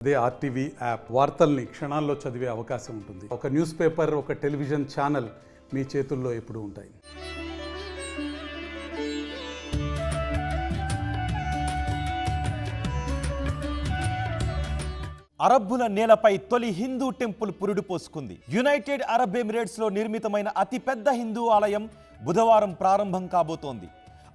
అదే RTV app వార్తల్ని క్షణాల్లో చదివే అవకాశం ఉంటుంది. ఒక న్యూస్ పేపర్, ఒక టెలివిజన్ ఛానల్ మీ చేతుల్లో ఎప్పుడూ ఉంటాయి. అరబ్బుల నేలపై తొలి హిందూ టెంపుల్ పురుడు పోసుకుంది. యునైటెడ్ అరబ్ ఎమిరేట్స్లో నిర్మితమైన అతిపెద్ద హిందూ ఆలయం బుధవారం ప్రారంభం కాబోతోంది.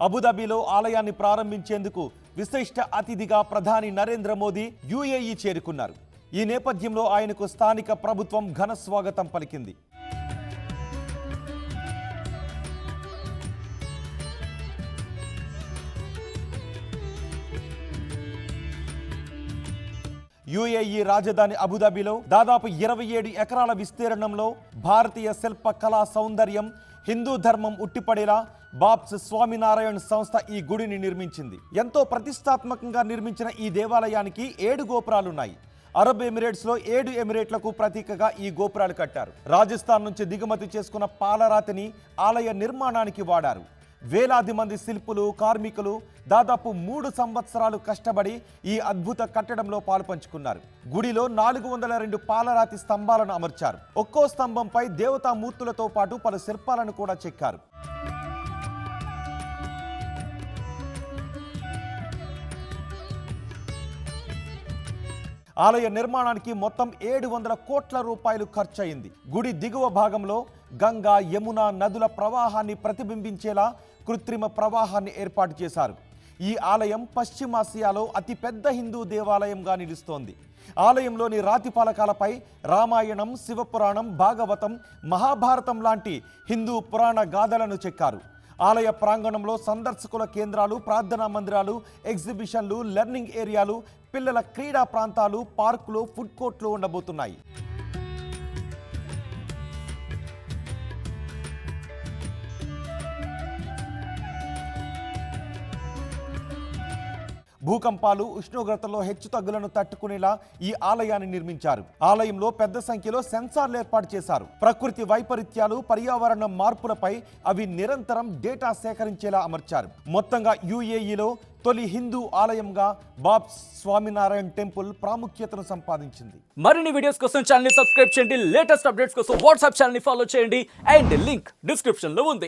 అబుదాబిలో ఆలయాన్ని ప్రారంభించేందుకు విశిష్ట అతిథిగా ప్రధాని నరేంద్ర మోదీ యుఏఈ చేరుకున్నారు. ఈ నేపథ్యంలో ఆయనకు స్థానిక ప్రభుత్వం ఘన స్వాగతం పలికింది. యుఏఈ రాజధాని అబుదాబిలో దాదాపు 27 ఎకరాల విస్తీర్ణంలో భారతీయ శిల్ప కళా సౌందర్యం, హిందూ ధర్మం ఉట్టిపడేలా బాబ్స్ స్వామినారాయణ్ సంస్థ ఈ గుడిని నిర్మించింది. ఎంతో ప్రతిష్టాత్మకంగా నిర్మించిన ఈ దేవాలయానికి 7 గోపురాలున్నాయి. అరబ్ ఎమిరేట్స్లో 7 ఎమిరేట్లకు ప్రతీకగా ఈ గోపురాలు కట్టారు. రాజస్థాన్ నుంచి దిగుమతి చేసుకున్న పాలరాతిని ఆలయ నిర్మాణానికి వాడారు. వేలాది మంది శిల్పులు, కార్మికులు దాదాపు 3 సంవత్సరాలు కష్టపడి ఈ అద్భుత కట్టడంలో పాలుపంచుకున్నారు. గుడిలో 402 పాలరాతి స్తంభాలను అమర్చారు. ఒక్కో స్తంభంపై దేవతామూర్తులతో పాటు పలు శిల్పాలను కూడా చెక్కారు. ఆలయ నిర్మాణానికి మొత్తం 700 కోట్ల రూపాయలు ఖర్చయింది. గుడి దిగువ భాగంలో గంగా, యమున నదుల ప్రవాహాన్ని ప్రతిబింబించేలా కృత్రిమ ప్రవాహాన్ని ఏర్పాటు చేశారు. ఈ ఆలయం పశ్చిమాసియాలో అతిపెద్ద హిందూ దేవాలయంగా నిలుస్తోంది. ఆలయంలోని రాతి ఫలకాలపై రామాయణం, శివపురాణం, భాగవతం, మహాభారతం లాంటి హిందూ పురాణ గాథలను చెక్కారు. ఆలయ ప్రాంగణంలో సందర్శకుల కేంద్రాలు, ప్రార్థనా మందిరాలు, ఎగ్జిబిషన్లు, లెర్నింగ్ ఏరియాలు, పిల్లల క్రీడా ప్రాంతాలు, పార్కులు, ఫుడ్ కోర్ట్లు ఉండబోతున్నాయి. భూకంపాలు, ఉష్ణోగ్రతల్లో హెచ్చుతగ్గులను తట్టుకునేలా ఈ ఆలయాన్ని నిర్మించారు. ఆలయంలో పెద్ద సంఖ్యలో సెన్సార్లు ఏర్పాటు చేశారు. ప్రకృతి వైపరీత్యాలు, పర్యావరణ మార్పులపై అవి నిరంతరం డేటా సేకరించేలా అమర్చారు. మొత్తంగా యుఏఈలో తొలి హిందూ ఆలయంగా బాబ్స్ స్వామినారాయణ్ టెంపుల్ ప్రాముఖ్యతను సంపాదించింది. మరిన్ని వీడియోస్ కోసం ఛానల్ ని సబ్స్క్రైబ్ చేయండి. లేటెస్ట్ అప్డేట్స్ కోసం వాట్సాప్ ఛానల్ ని ఫాలో చేయండి. అండ్ లింక్ డిస్క్రిప్షన్ లో ఉంది.